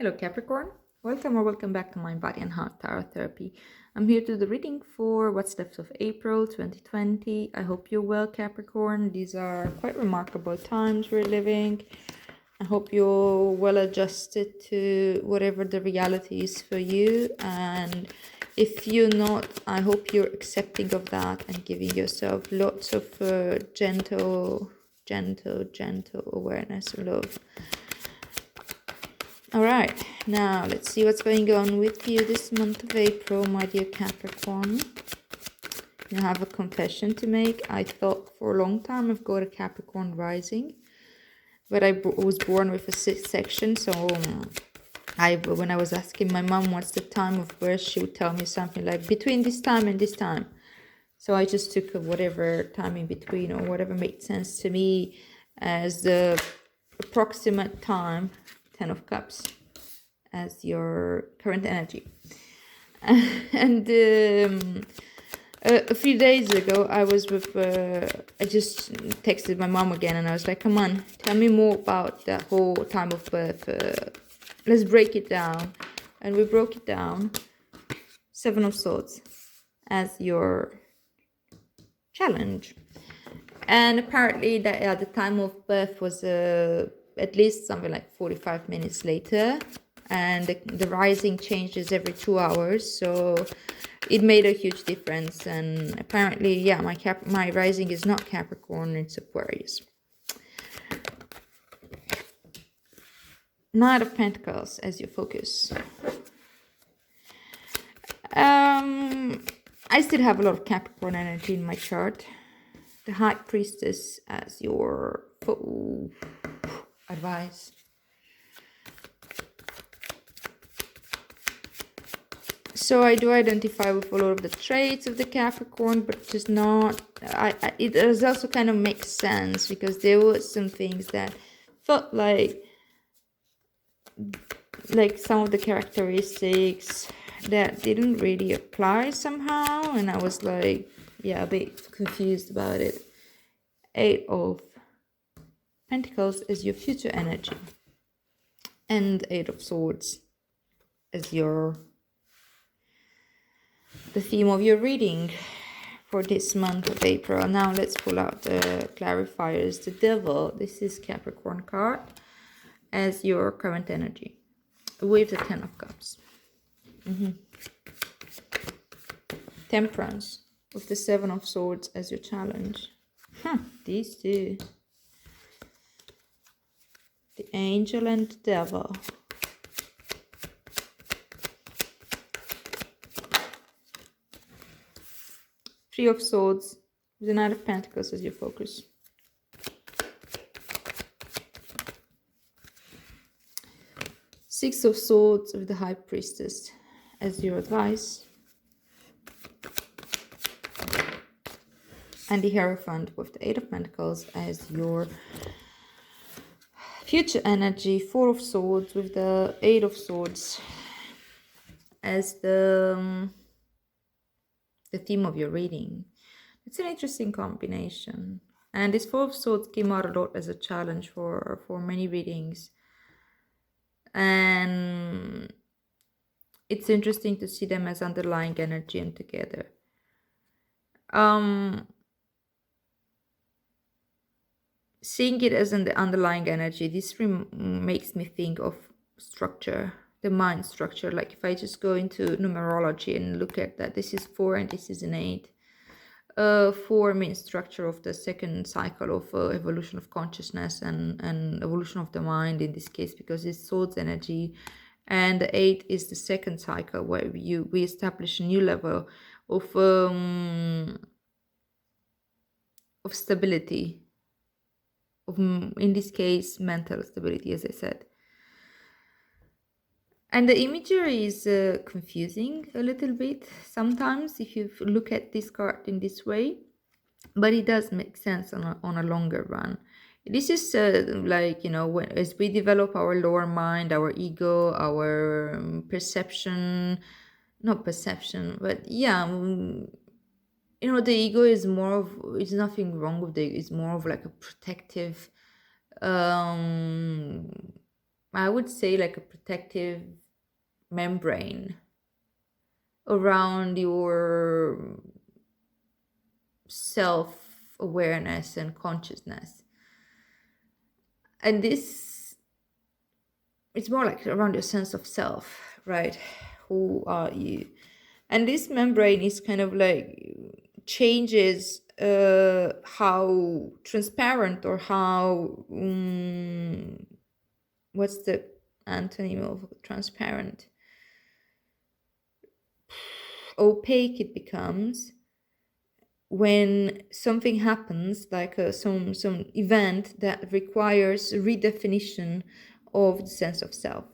Hello Capricorn, welcome back to Mind, Body and Heart Tarot Therapy. I'm here to do the reading for what's left of April 2020. I hope you're well, Capricorn. These are quite remarkable times we're living. I hope you're well adjusted to whatever the reality is for you, and if you're not, I hope you're accepting of that and giving yourself lots of gentle awareness and love. Alright, now let's see what's going on with you this month of April, my dear Capricorn. You have a confession to make. I thought for a long time I've got a Capricorn rising, but I was born with a sixth section, so when I was asking my mom what's the time of birth, she would tell me something like between this time and this time. So I just took whatever time in between or whatever made sense to me as the approximate time. 10 of Cups as your current energy. And a few days ago I was with I just texted my mom again and I was like, come on, tell me more about the whole time of birth. Let's break it down. And we broke it down. 7 of Swords as your challenge. And apparently that the time of birth was at least something like 45 minutes later, and the rising changes every 2 hours, so it made a huge difference. And apparently, yeah, my rising is not Capricorn, it's Aquarius. Knight of Pentacles as your focus. I still have a lot of Capricorn energy in my chart. The High Priestess as your advice. So I do identify with a lot of the traits of the Capricorn, but just not. It does also kind of make sense because there were some things that felt like some of the characteristics that didn't really apply somehow, and I was like, yeah, a bit confused about it. 8 of Pentacles is your future energy, and 8 of Swords is the theme of your reading for this month of April. Now let's pull out the clarifiers. The Devil, this is Capricorn card, as your current energy, with the 10 of Cups. Temperance, with the 7 of Swords as your challenge. These two. The Angel and the Devil. Three of Swords, with the Knight of Pentacles as your focus. Six of Swords with the High Priestess as your advice. And the Hierophant with the 8 of Pentacles as your future energy. 4 of Swords with the 8 of Swords as the theme of your reading. It's an interesting combination. And this 4 of Swords came out a lot as a challenge for many readings. And it's interesting to see them as underlying energy and together. Seeing it as an underlying energy, this makes me think of structure, the mind structure. Like if I just go into numerology and look at that, this is 4 and this is an 8. 4 means structure of the second cycle of evolution of consciousness and evolution of the mind in this case, because it's Swords energy. And the 8 is the second cycle where we establish a new level of stability, of, in this case, mental stability, as I said. And the imagery is confusing a little bit sometimes if you look at this card in this way, but it does make sense on a longer run. This is like, you know, as we develop our lower mind, our ego, our perception, not perception, but yeah, you know, the ego is more of, it's nothing wrong with it, it's more of like a protective I would say like a protective membrane around your self-awareness and consciousness. And this, it's more like around your sense of self, right? Who are you? And this membrane is kind of like changes how transparent, or how what's the antonym of transparent? Opaque it becomes when something happens, like some event that requires redefinition of the sense of self.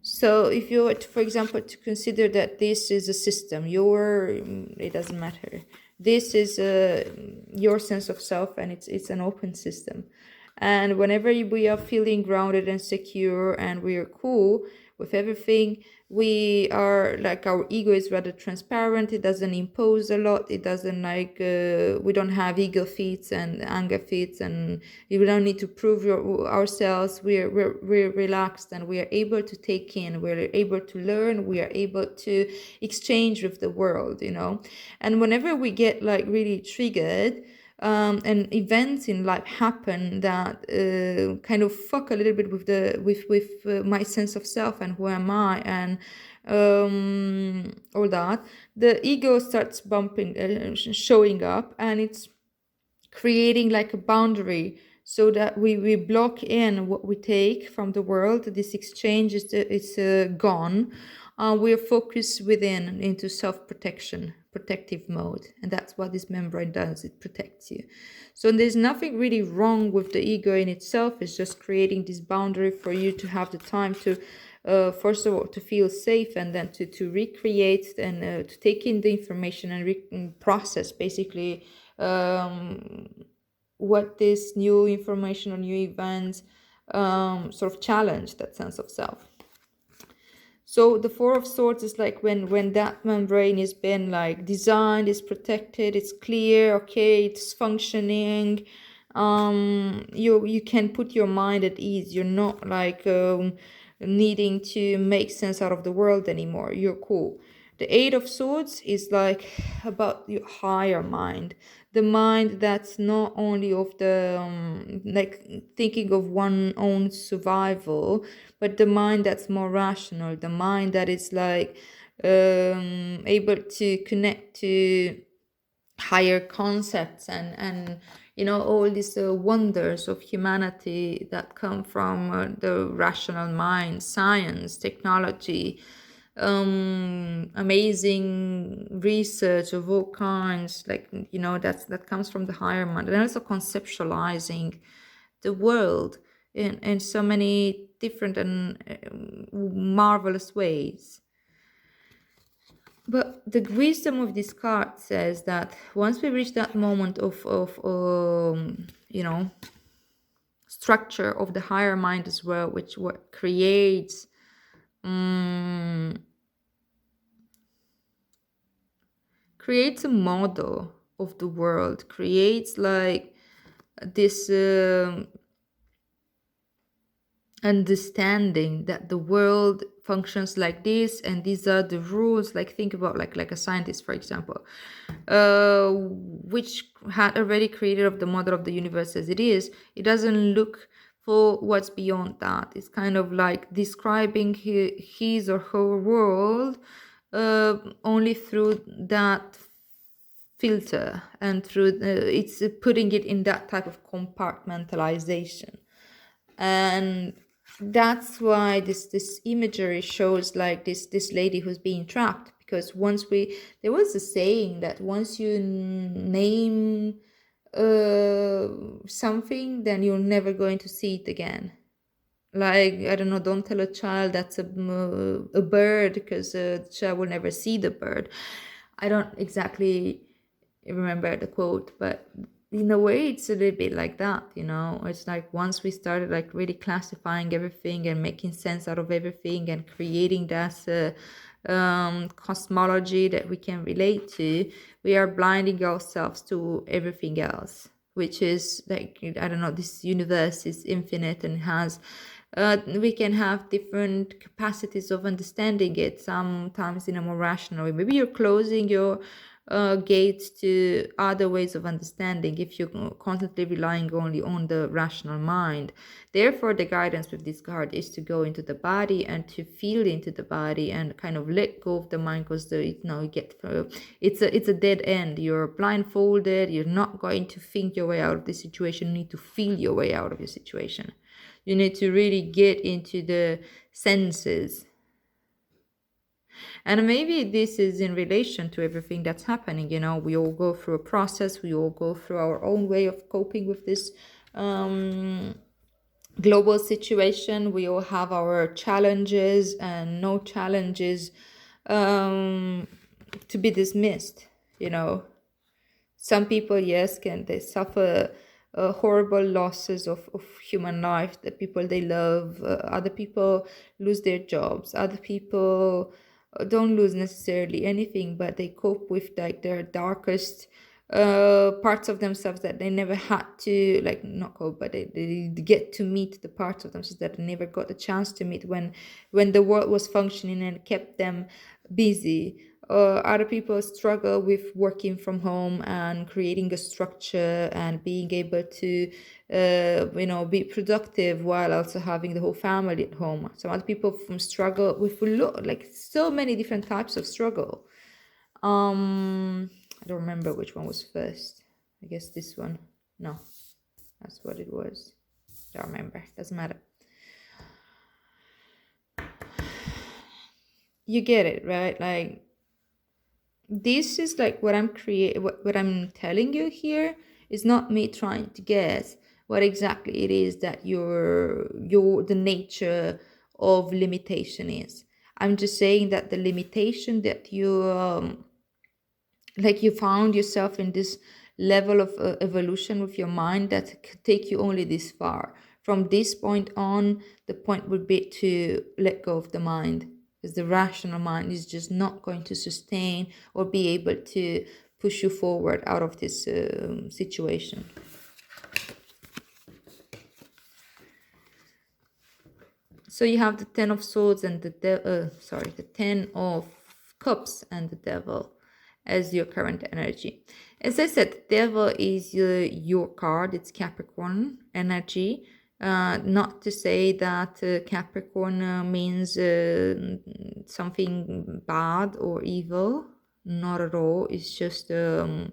So if you were to, for example, to consider that this is a system, it doesn't matter. This is your sense of self, and it's an open system. And whenever we are feeling grounded and secure and we are cool with everything, we are like, our ego is rather transparent. It doesn't impose a lot. It doesn't like, we don't have ego feats and anger feats, and we don't need to prove ourselves. We're relaxed, and we are able to take in, we're able to learn, we are able to exchange with the world, you know. And whenever we get like really triggered, and events in life happen that kind of fuck a little bit with my sense of self and who am I, and all that, the ego starts showing up, and it's creating like a boundary, so that we block in what we take from the world. This exchange is gone. We are focused within, into self-protection, protective mode, and that's what this membrane does. It protects you. So there's nothing really wrong with the ego in itself. It's just creating this boundary for you to have the time to first of all to feel safe, and then to recreate, and to take in the information and process basically what this new information or new events sort of challenge that sense of self. So the Four of Swords is like when that membrane has been like designed, it's protected, it's clear, okay, it's functioning. You can put your mind at ease. You're not like needing to make sense out of the world anymore. You're cool. The Eight of Swords is like about your higher mind, the mind that's not only of the like thinking of one own survival, but the mind that's more rational, the mind that is like able to connect to higher concepts, and you know, all these wonders of humanity that come from the rational mind, science, technology, amazing research of all kinds, like, you know, that comes from the higher mind. And also conceptualizing the world in so many different and marvelous ways. But the wisdom of this card says that once we reach that moment of you know, structure of the higher mind as well, which what creates creates a model of the world, creates like this understanding that the world functions like this, and these are the rules. Like, think about like a scientist, for example, which had already created of the model of the universe as it is. It doesn't look for what's beyond that. It's kind of like describing his or her world only through that filter, and through it's putting it in that type of compartmentalization. And that's why this imagery shows like this lady who's being trapped, because there was a saying that once you name something, then you're never going to see it again. Like, I don't know, don't tell a child that's a bird, because the child will never see the bird. I don't exactly remember the quote, but in a way it's a little bit like that, you know. It's like once we started like really classifying everything and making sense out of everything and creating that cosmology that we can relate to, we are blinding ourselves to everything else, which is like, I don't know, this universe is infinite and has We can have different capacities of understanding it, sometimes in a more rational way. Maybe you're closing your gates to other ways of understanding if you're constantly relying only on the rational mind. Therefore, the guidance with this card is to go into the body and to feel into the body and kind of let go of the mind, because you get it's a dead end. You're blindfolded. You're not going to think your way out of the situation. You need to feel your way out of your situation. You need to really get into the senses. And maybe this is in relation to everything that's happening. We all go through a process. We all go through our own way of coping with this global situation. We all have our challenges, and no challenges to be dismissed. Some people, yes, they suffer horrible losses of human life, the people they love. Other people lose their jobs. Other people don't lose necessarily anything, but they cope with like their darkest parts of themselves that they never had to, like, not cope, but they get to meet the parts of themselves that they never got the chance to meet when the world was functioning and kept them busy. Other people struggle with working from home and creating a structure and being able to be productive while also having the whole family at home. Some other people struggle with like so many different types of struggle. I don't remember which one was first. I guess this one. No, that's what it was. Don't remember. Doesn't matter. You get it, right? Like, this is like what I'm telling you here is not me trying to guess what exactly it is that the nature of limitation is. I'm just saying that the limitation that you found yourself in this level of evolution with your mind that could take you only this far. From this point on, the point would be to let go of the mind, because the rational mind is just not going to sustain or be able to push you forward out of this situation. So you have the Ten of Swords and the Ten of Cups and the Devil as your current energy. As I said, the Devil is your card. It's Capricorn energy. Not to say that Capricorn means something bad or evil. Not at all. It's just an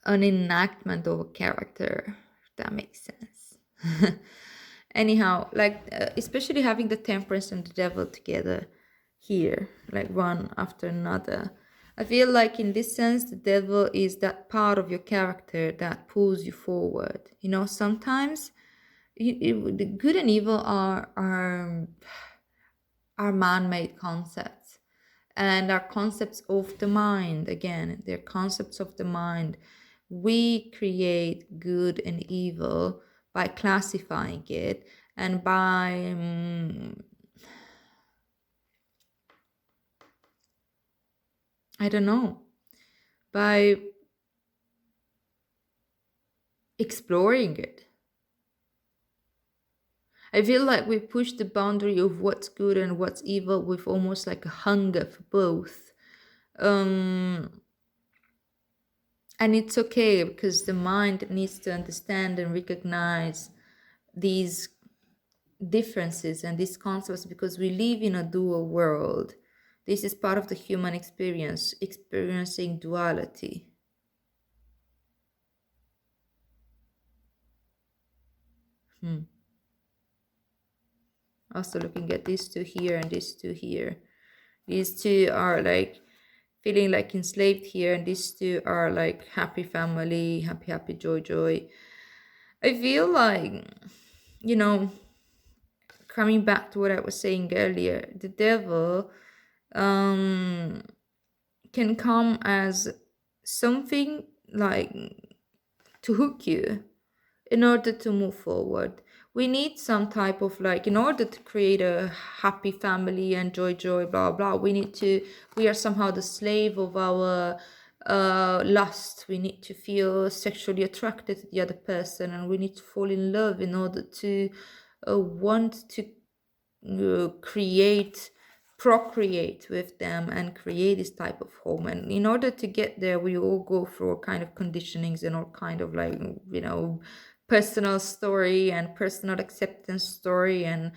enactment of a character, if that makes sense. Anyhow, like especially having the Temperance and the Devil together here, like one after another, I feel like in this sense the Devil is that part of your character that pulls you forward. Sometimes the good and evil are man-made concepts, and are concepts of the mind. Again, they're concepts of the mind. We create good and evil by classifying it and by I don't know, by exploring it. I feel like we push the boundary of what's good and what's evil with almost like a hunger for both. And it's okay, because the mind needs to understand and recognize these differences and these concepts, because we live in a dual world. This is part of the human experience, experiencing duality. Also looking at these two here and these two here. These two are like feeling like enslaved here, and these two are like happy family, happy, joy. I feel like, coming back to what I was saying earlier, the Devil can come as something like to hook you in order to move forward. we need some type of like, in order to create a happy family and joy, blah blah, we are somehow the slave of our lust. We need to feel sexually attracted to the other person, and we need to fall in love in order to want to procreate with them and create this type of home. And in order to get there, we all go through all kind of conditionings and all kind of like, personal story and personal acceptance story, and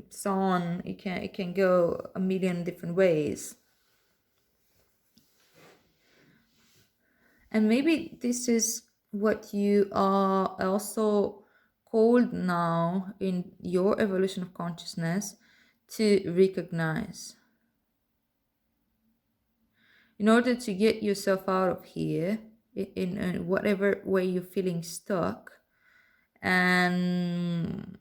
so on. It can go a million different ways. And maybe this is what you are also called now in your evolution of consciousness to recognize. In order to get yourself out of here, in whatever way you're feeling stuck, and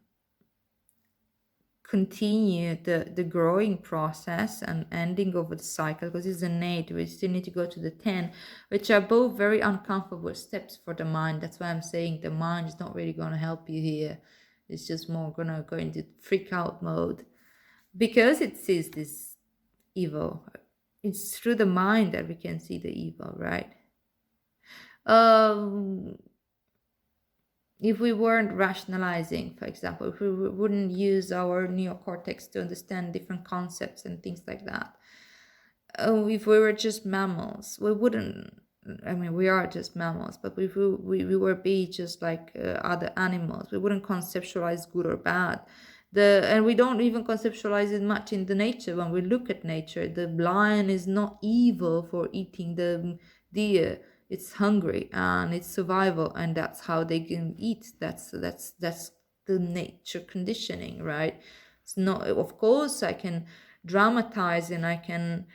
continue the growing process and ending of the cycle, because it's an 8, we still need to go to the 10, which are both very uncomfortable steps for the mind. That's why I'm saying the mind is not really going to help you here. It's just more going to go into freak out mode, because it sees this evil. It's through the mind that we can see the evil, right? If we weren't rationalizing, for example, if we wouldn't use our neocortex to understand different concepts and things like that, if we were just mammals, we wouldn't, I mean, we are just mammals, but if we were be just like other animals, we wouldn't conceptualize good or bad. And we don't even conceptualize it much in the nature. When we look at nature, the lion is not evil for eating the deer. It's hungry and it's survival, and that's how they can eat. That's the nature conditioning, right? It's not, of course I can dramatize and I can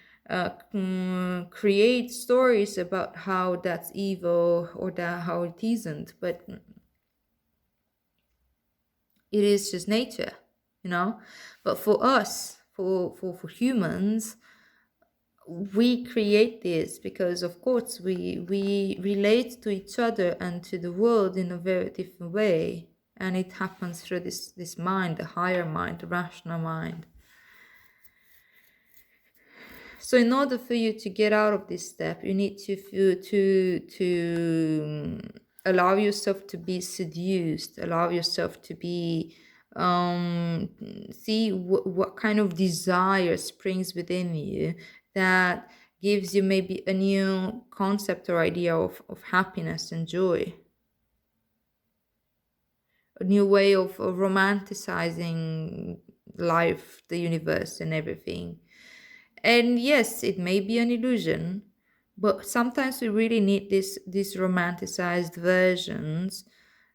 create stories about how that's evil or that how it isn't, but it is just nature, but for us, for humans, we create this because, of course, we relate to each other and to the world in a very different way, and it happens through this mind, the higher mind, the rational mind. So in order for you to get out of this step, you need to allow yourself to be seduced, allow yourself to be see what kind of desire springs within you that gives you maybe a new concept or idea of happiness and joy, a new way of romanticizing life, the universe, and everything. And yes, it may be an illusion, but sometimes we really need these romanticized versions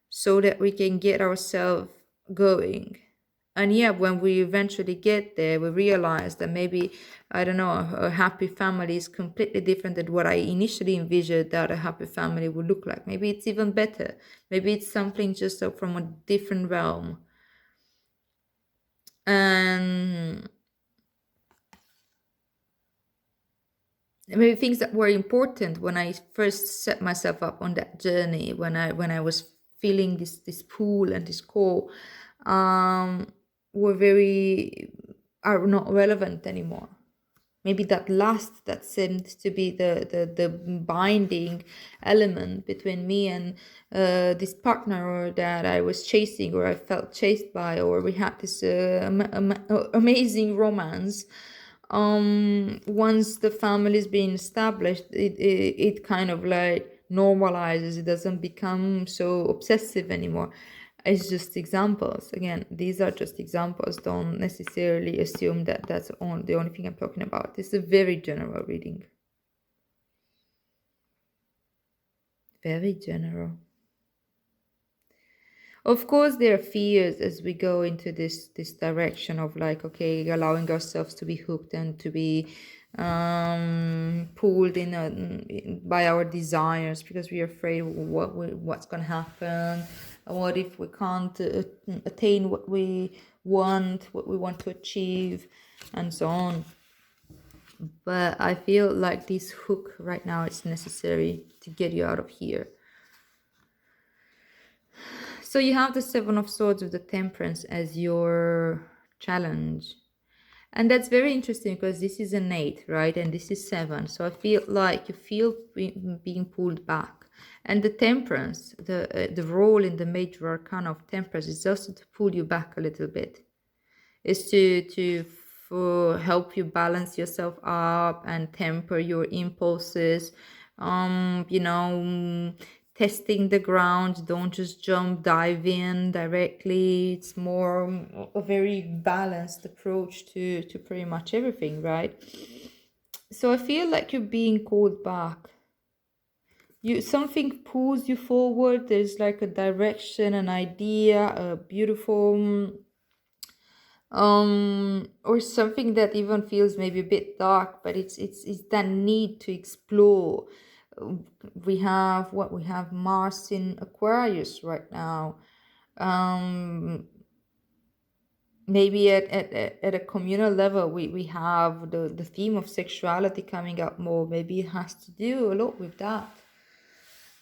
so that we can get ourselves going. And yeah, when we eventually get there, we realize that maybe, I don't know, a happy family is completely different than what I initially envisioned that a happy family would look like. Maybe it's even better. Maybe it's something just from a different realm. And maybe things that were important when I first set myself up on that journey, when I was feeling this pull and this call, are not relevant anymore. Maybe that seemed to be the binding element between me and this partner, or that I was chasing, or I felt chased by, or we had this amazing romance. Once the family is being established, it kind of like normalizes. It doesn't become so obsessive anymore. It's just examples. Again, these are just examples. Don't necessarily assume that that's the only thing I'm talking about. This is a very general reading. Very general. Of course, there are fears as we go into this direction of like, okay, allowing ourselves to be hooked and to be pulled in by our desires, because we're afraid what's going to happen. What if we can't attain what we want to achieve, and so on. But I feel like this hook right now is necessary to get you out of here. So you have the Seven of Swords with the Temperance as your challenge. And that's very interesting because this is an 8, right? And this is 7. So I feel like you feel being pulled back. And the Temperance, the role in the major arcana of Temperance is also to pull you back a little bit. Is to help you balance yourself up and temper your impulses. Testing the ground. Don't just dive in directly. It's more a very balanced approach to pretty much everything, right? So I feel like you're being called back. Something pulls you forward. There's like a direction, an idea, a beautiful or something that even feels maybe a bit dark, but it's that need to explore. We have Mars in Aquarius right now. Maybe at a communal level, we have the theme of sexuality coming up more. Maybe it has to do a lot with that,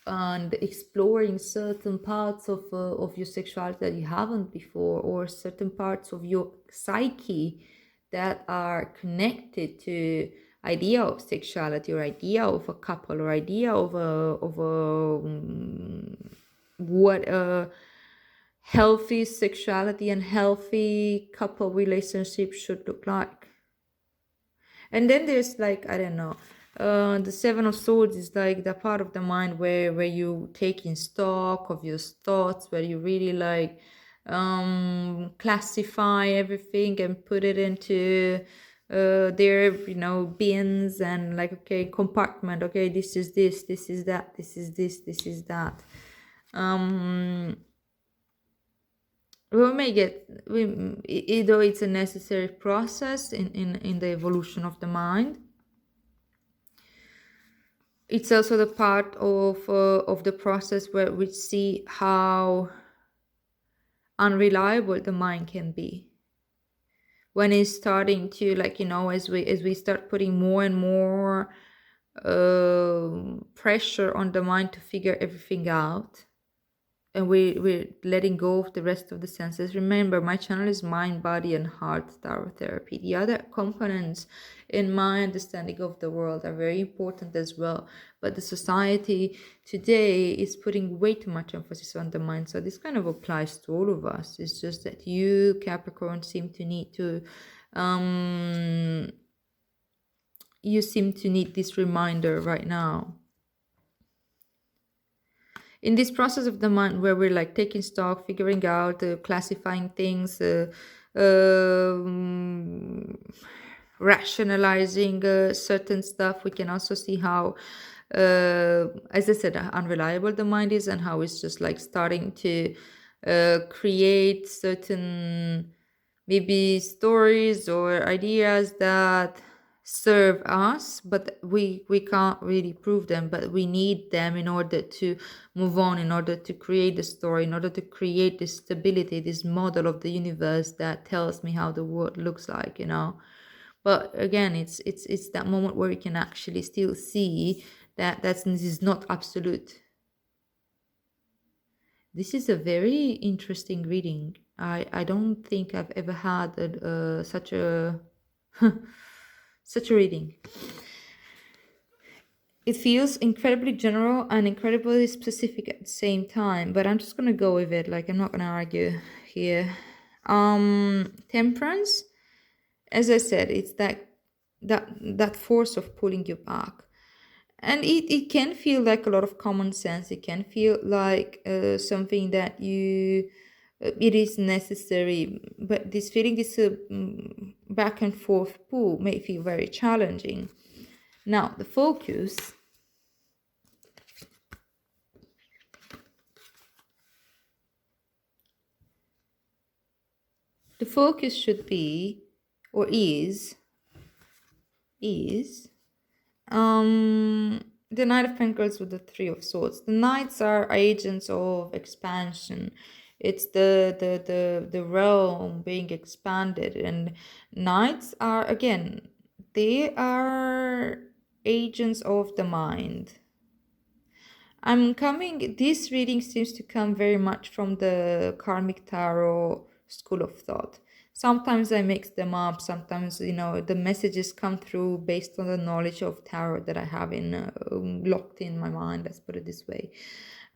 and exploring certain parts of your sexuality that you haven't before, or certain parts of your psyche that are connected to idea of sexuality, or idea of a couple, or idea of what a healthy sexuality and healthy couple relationship should look like. And then there's like, I don't know, the Seven of Swords is like the part of the mind where you take in stock of your thoughts, where you really like classify everything and put it into their bins, and like, okay, compartment, okay, this is this is that, this is this is that. Though it's a necessary process in the evolution of the mind, it's also the part of the process where we see how unreliable the mind can be, when it's starting to, like, as we start putting more and more pressure on the mind to figure everything out, and we're letting go of the rest of the senses. Remember, my channel is mind, body, and heart tarot therapy. The other components in my understanding of the world are very important as well. But the society today is putting way too much emphasis on the mind. So this kind of applies to all of us. It's just that you, Capricorn, seem to need this reminder right now. In this process of the mind, where we're like taking stock, figuring out, classifying things, rationalizing certain stuff, we can also see how, as I said, unreliable the mind is, and how it's just like starting to create certain maybe stories or ideas that serve us, but we can't really prove them, but we need them in order to move on, in order to create the story, in order to create this stability, this model of the universe that tells me how the world looks like, But again, it's that moment where we can actually still see that this is not absolute. This is a very interesting reading. I don't think I've ever had such a such a reading. It feels incredibly general and incredibly specific at the same time, but I'm just gonna go with it. Like, I'm not gonna argue here. Temperance, as I said, it's that force of pulling you back. And it can feel like a lot of common sense. It can feel like something that it is necessary, but this feeling, this back and forth pull, may feel very challenging. Now, the focus should be, or is the Knight of Pentacles with the Three of Swords. The Knights are agents of expansion. It's the realm being expanded, and Knights are, again, they are agents of the mind. This reading seems to come very much from the Karmic Tarot school of thought. Sometimes I mix them up. Sometimes, the messages come through based on the knowledge of tarot that I have locked in my mind, let's put it this way.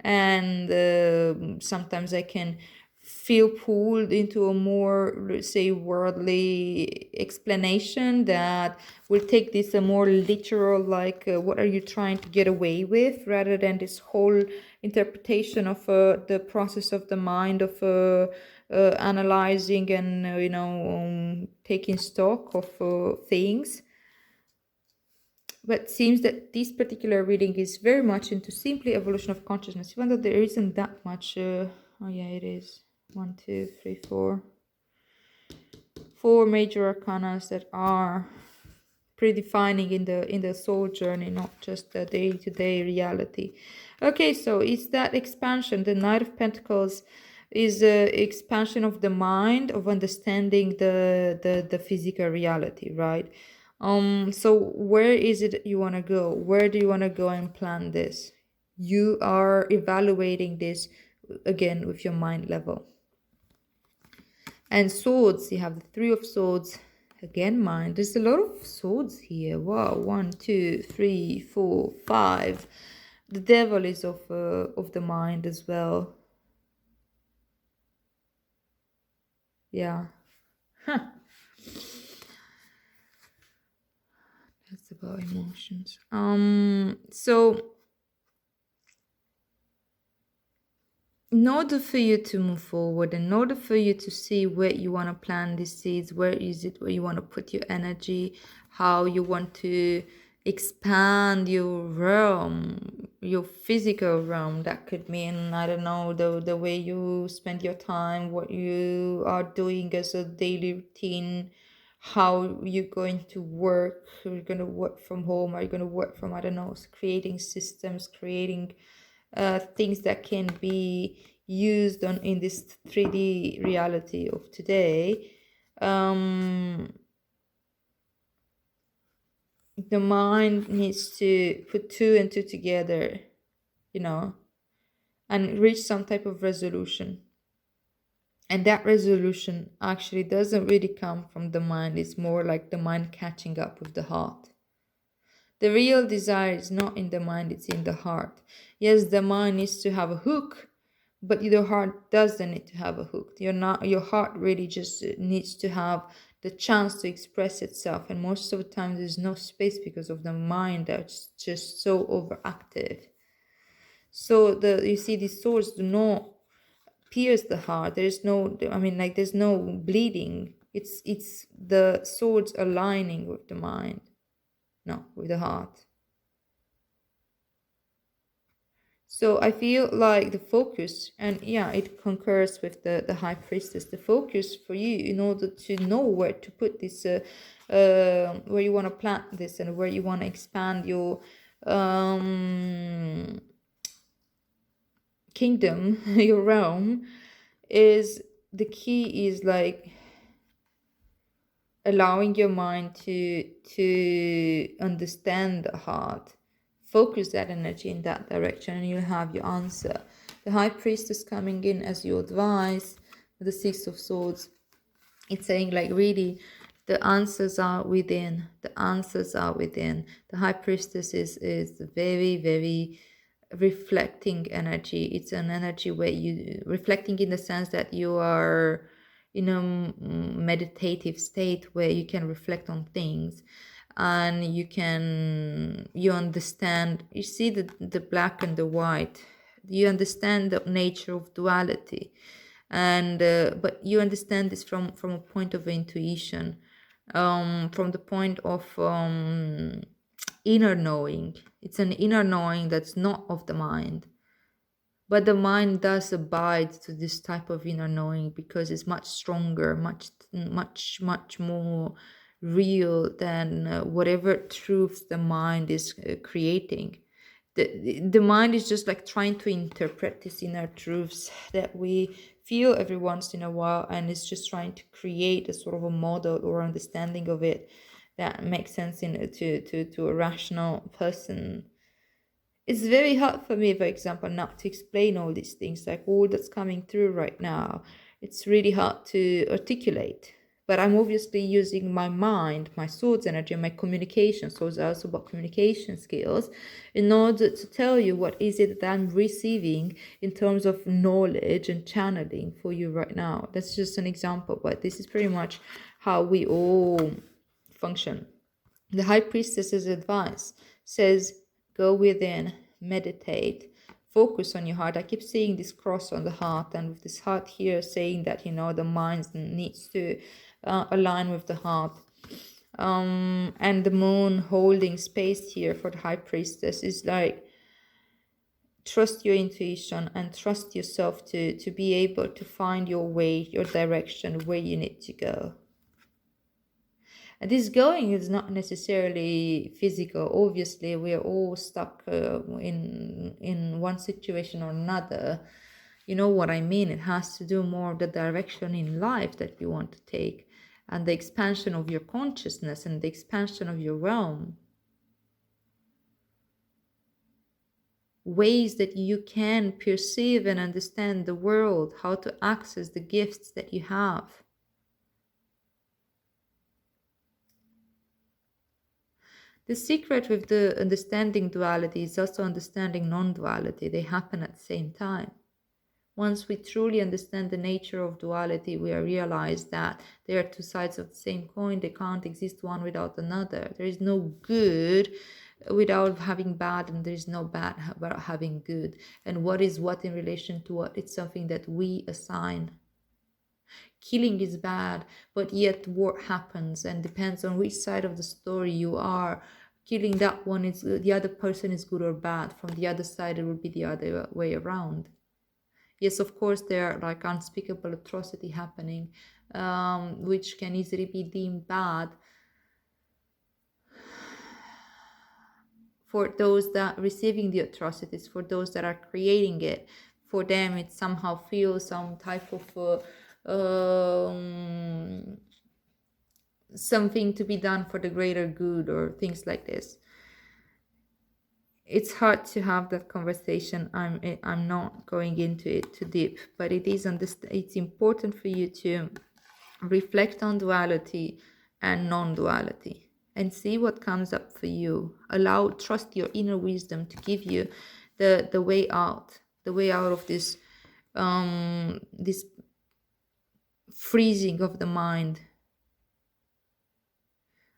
And sometimes I can feel pulled into a more, let's say, worldly explanation that will take this a more literal, like what are you trying to get away with, rather than this whole interpretation of the process of the mind of analyzing and taking stock of things. But it seems that this particular reading is very much into simply evolution of consciousness, even though there isn't that much. Oh yeah, it is. 1, 2, 3, 4. 4 major arcanas that are predefining in the soul journey, not just the day-to-day reality. Okay, so it's that expansion. The Knight of Pentacles is expansion of the mind, of understanding the physical reality, right? So where is it you want to go? Where do you want to go and plan this? You are evaluating this again with your mind level. And swords, you have the 3 of swords. Again, mind. There's a lot of swords here. Wow, 1, 2, 3, 4, 5. The devil is of the mind as well. Yeah. Huh. That's about emotions. So in order for you to move forward, in order for you to see where you want to plant these seeds, where is it where you want to put your energy, how you want to expand your realm, your physical realm. That could mean, I don't know, the way you spend your time, what you are doing as a daily routine, how you're going to work. Are you going to work from home? Are you going to work from, I don't know, creating systems, creating things that can be used in this 3D reality of today. The mind needs to put 2 and 2 together, and reach some type of resolution. And that resolution actually doesn't really come from the mind. It's more like the mind catching up with the heart. The real desire is not in the mind, it's in the heart. Yes, the mind needs to have a hook, but your heart doesn't need to have a hook. Your heart really just needs to have the chance to express itself. And most of the time there's no space because of the mind that's just so overactive. So you see, these swords do not pierce the heart. There's no bleeding. It's the swords aligning with the mind. No, with the heart. So I feel like the focus, and yeah, it concurs with the High Priestess, the focus for you in order to know where to put this, where you want to plant this and where you want to expand your kingdom, your realm, is the key is like allowing your mind to understand the heart. Focus that energy in that direction and you'll have your answer. The High Priestess coming in as your advice, the 6 of Swords. It's saying like really the answers are within. The answers are within. The High Priestess is very, very reflecting energy. It's an energy where you reflecting in the sense that you are in a meditative state where you can reflect on things and you understand, you see the black and the white, you understand the nature of duality, and but you understand this from a point of intuition, from the point of inner knowing. It's an inner knowing that's not of the mind, but the mind does abide to this type of inner knowing because it's much stronger, much more real than whatever truths the mind is creating. The mind is just like trying to interpret these inner truths that we feel every once in a while, and it's just trying to create a sort of a model or understanding of it that makes sense to a rational person. It's very hard for me, for example, not to explain all these things, like all that's coming through right now. It's really hard to articulate. But I'm obviously using my mind, my source energy, and my communication. So it's also about communication skills in order to tell you what is it that I'm receiving in terms of knowledge and channeling for you right now. That's just an example, but this is pretty much how we all function. The High Priestess's advice says, go within, meditate, focus on your heart. I keep seeing this cross on the heart, and with this heart here saying that, the mind needs to align with the heart. And the moon holding space here for the High Priestess is like, trust your intuition and trust yourself to be able to find your way, your direction, where you need to go. And this going is not necessarily physical. Obviously, we are all stuck in one situation or another. You know what I mean? It has to do more with the direction in life that you want to take, and the expansion of your consciousness and the expansion of your realm. Ways that you can perceive and understand the world, how to access the gifts that you have. The secret with the understanding duality is also understanding non-duality. They happen at the same time. Once we truly understand the nature of duality, we realize that there are two sides of the same coin. They can't exist one without another. There is no good without having bad, and there is no bad without having good. And what is what in relation to what? It's something that we assign. Killing is bad, but yet war happens, and depends on which side of the story you are. Killing that one is the other person is good or bad. From the other side, it will be the other way around. Yes, of course, there are like unspeakable atrocity happening, which can easily be deemed bad for those that are receiving the atrocities, for those that are creating it. For them, it somehow feels some type of something to be done for the greater good or things like this. It's hard to have that conversation. I'm not going into it too deep, but it's important for you to reflect on duality and non-duality and see what comes up for you. Trust your inner wisdom to give you the way out, of this this freezing of the mind,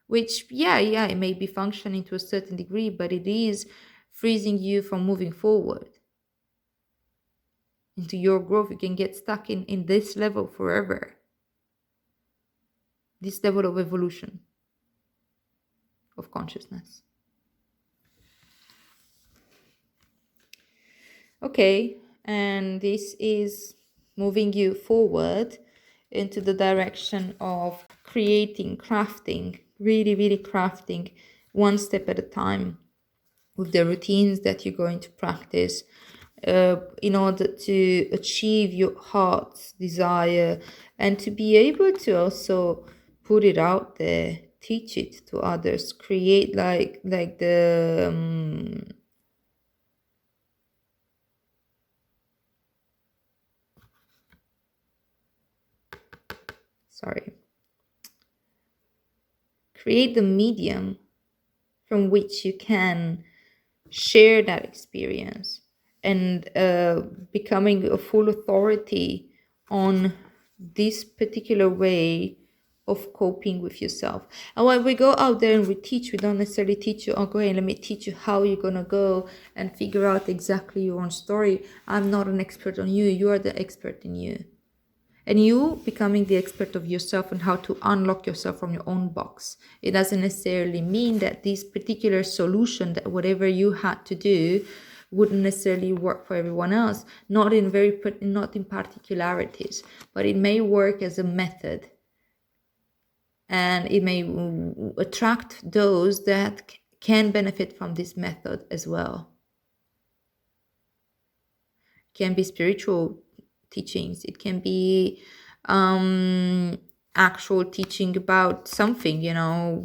which it may be functioning to a certain degree, but it is freezing you from moving forward into your growth. You can get stuck in this level forever, this level of evolution of consciousness. Okay, and this is moving you forward into the direction of crafting, really crafting one step at a time, with the routines that you're going to practice in order to achieve your heart's desire, and to be able to also put it out there, teach it to others, create like the create the medium from which you can share that experience, and becoming a full authority on this particular way of coping with yourself. And when we go out there and we don't necessarily teach you, okay, let me teach you how you're gonna go and figure out exactly your own story. I'm not an expert on you, you are the expert in you. And you becoming the expert of yourself and how to unlock yourself from your own box. It doesn't necessarily mean that this particular solution, that whatever you had to do, wouldn't necessarily work for everyone else. Not in particularities, but it may work as a method. And it may attract those that can benefit from this method as well. It can be spiritual teachings, it can be actual teaching about something,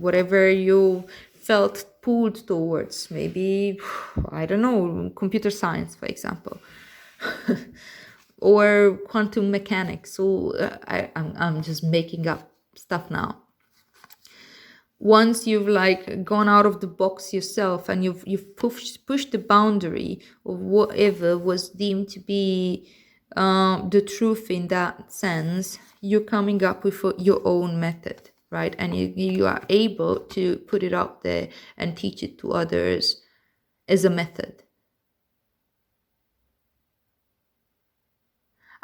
whatever you felt pulled towards, maybe, I don't know, computer science, for example, or quantum mechanics. So I'm just making up stuff now. Once you've like gone out of the box yourself and you've pushed the boundary of whatever was deemed to be the truth in that sense, you're coming up with your own method, right? And you are able to put it out there and teach it to others as a method.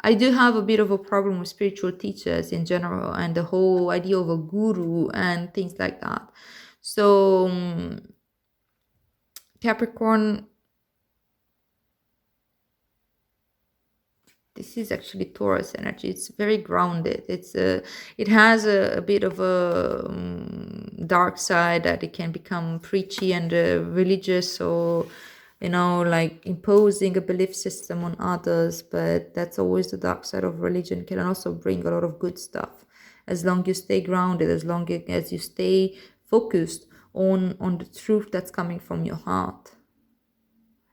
I do have a bit of a problem with spiritual teachers in general and the whole idea of a guru and things like that. So Capricorn, this is actually Taurus energy. It's very grounded. It has a bit of a dark side that it can become preachy and religious, or like imposing a belief system on others. But that's always the dark side of religion. It can also bring a lot of good stuff, as long as you stay grounded, as long as you stay focused on the truth that's coming from your heart,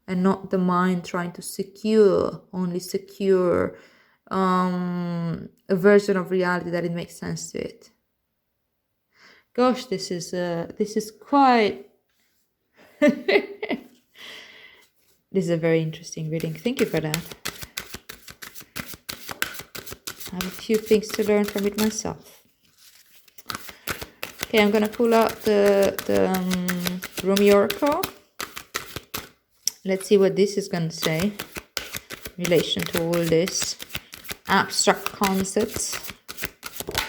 and not the mind trying to only secure a version of reality that it makes sense to it. Gosh, this is quite this is a very interesting reading. Thank you for that. I have a few things to learn from it myself. Okay, I'm gonna pull out the Rumi Oracle. Let's see what this is gonna say in relation to all this abstract concepts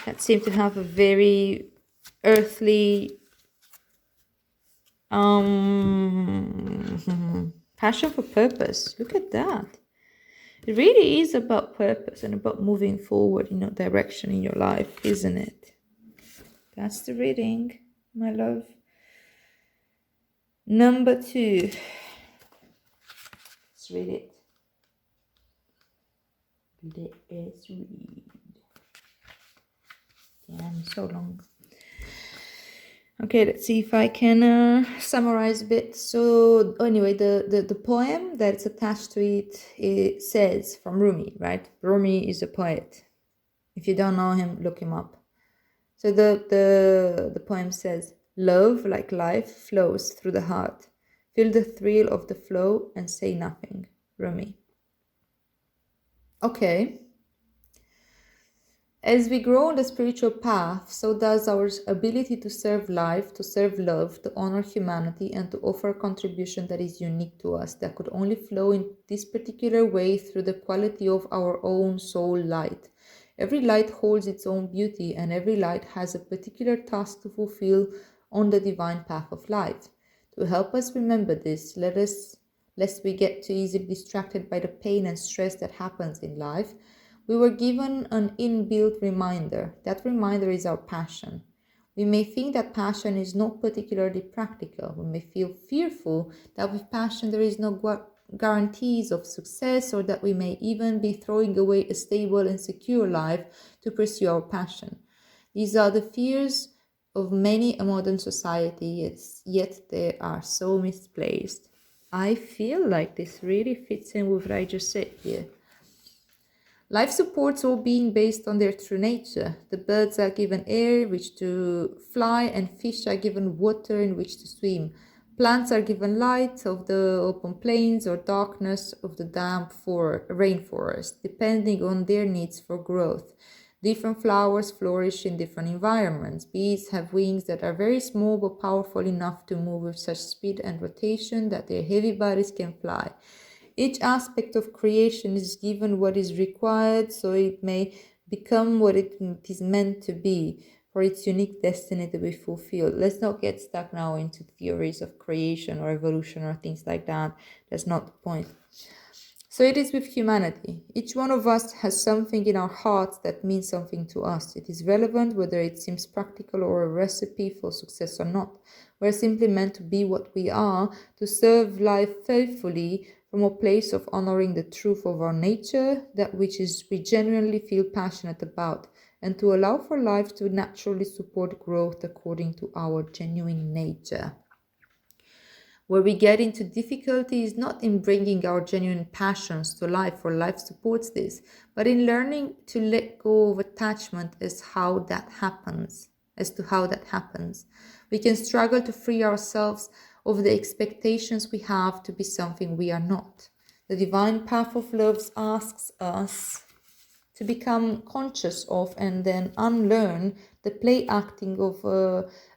that seem to have a very earthly passion for purpose. Look at that. It really is about purpose and about moving forward in a direction in your life, isn't it? That's the reading, my love. Number 2. Let's read it. Let's read. Damn, so long. Okay, let's see if I can summarize a bit. So anyway, the poem that's attached to it says, from Rumi, right? Rumi is a poet. If you don't know him, look him up. So the poem says, love, like life, flows through the heart. Feel the thrill of the flow and say nothing. Rumi. Okay. As we grow on the spiritual path, so does our ability to serve life, to serve love, to honor humanity, and to offer a contribution that is unique to us, that could only flow in this particular way through the quality of our own soul light. Every light holds its own beauty, and every light has a particular task to fulfill on the divine path of life. To help us remember this, lest we get too easily distracted by the pain and stress that happens in life, we were given an inbuilt reminder. That reminder is our passion. We may think that passion is not particularly practical. We may feel fearful that with passion there is no guarantees of success, or that we may even be throwing away a stable and secure life to pursue our passion. These are the fears of many a modern society, yet they are so misplaced. I feel like this really fits in with what I just said here. Life supports all being based on their true nature. The birds are given air in which to fly, and fish are given water in which to swim. Plants are given light of the open plains or darkness of the damp rainforest, depending on their needs for growth. Different flowers flourish in different environments. Bees have wings that are very small but powerful enough to move with such speed and rotation that their heavy bodies can fly. Each aspect of creation is given what is required so it may become what it is meant to be, for its unique destiny to be fulfilled. Let's not get stuck now into theories of creation or evolution or things like that. That's not the point. So it is with humanity. Each one of us has something in our hearts that means something to us. It is relevant whether it seems practical or a recipe for success or not. We're simply meant to be what we are, to serve life faithfully from a place of honoring the truth of our nature, that which is we genuinely feel passionate about, and to allow for life to naturally support growth according to our genuine nature. Where we get into difficulty is not in bringing our genuine passions to life, for life supports this, but in learning to let go of attachment as to how that happens. We can struggle to free ourselves of the expectations we have to be something we are not. The divine path of love asks us to become conscious of and then unlearn the play acting of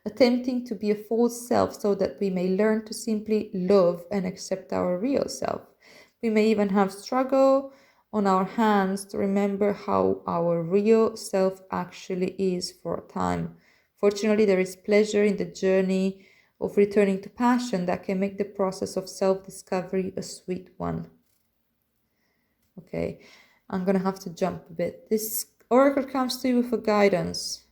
attempting to be a false self, so that we may learn to simply love and accept our real self. We may even have struggle on our hands to remember how our real self actually is for a time. Fortunately, there is pleasure in the journey of returning to passion that can make the process of self-discovery a sweet one. Okay, I'm gonna have to jump a bit. This oracle comes to you for guidance.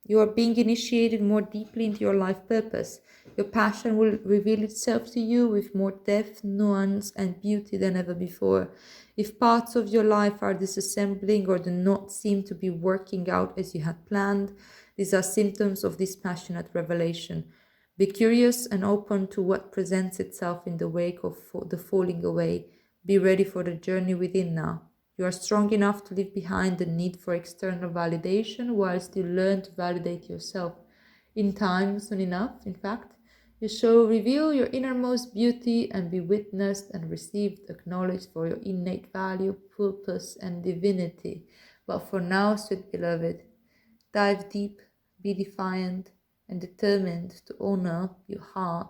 You are being initiated more deeply into your life purpose. Your passion will reveal itself to you with more depth, nuance, and beauty than ever before. If parts of your life are disassembling or do not seem to be working out as you had planned, these are symptoms of this passionate revelation. Be curious and open to what presents itself in the wake of the falling away. Be ready for the journey within now. You are strong enough to leave behind the need for external validation whilst you learn to validate yourself. In time, soon enough, in fact, you shall reveal your innermost beauty and be witnessed and received, acknowledged for your innate value, purpose, and divinity. But for now, sweet beloved, dive deep, be defiant, and determined to honor your heart,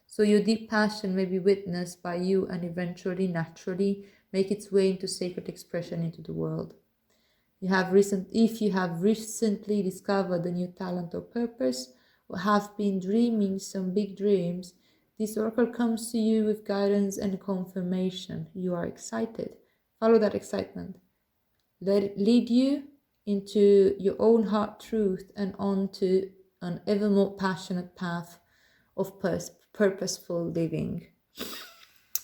so your deep passion may be witnessed by you and eventually, naturally, make its way into sacred expression into the world. If you have recently discovered a new talent or purpose, or have been dreaming some big dreams, this oracle comes to you with guidance and confirmation. You are excited. Follow that excitement. Let it lead you into your own heart truth and onto an ever more passionate path of purposeful living.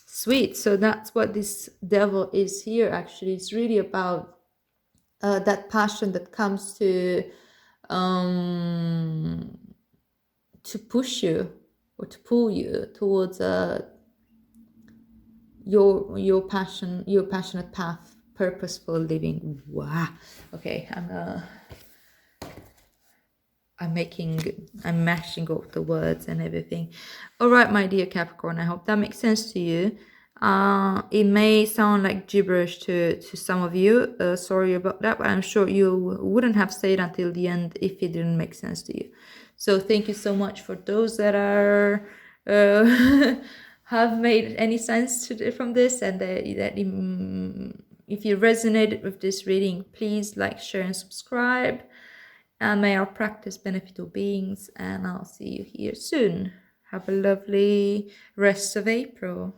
Sweet. So that's what this devil is here, actually. It's really about that passion that comes to push you or to pull you towards your passionate path, purposeful living. Wow. Okay, I'm mashing up the words and everything. All right, my dear Capricorn, I hope that makes sense to you. It may sound like gibberish to some of you. Sorry about that, but I'm sure you wouldn't have stayed until the end if it didn't make sense to you. So thank you so much for those that are have made any sense from this, and if you resonated with this reading, please like, share, and subscribe. And may our practice benefit all beings, and I'll see you here soon. Have a lovely rest of April.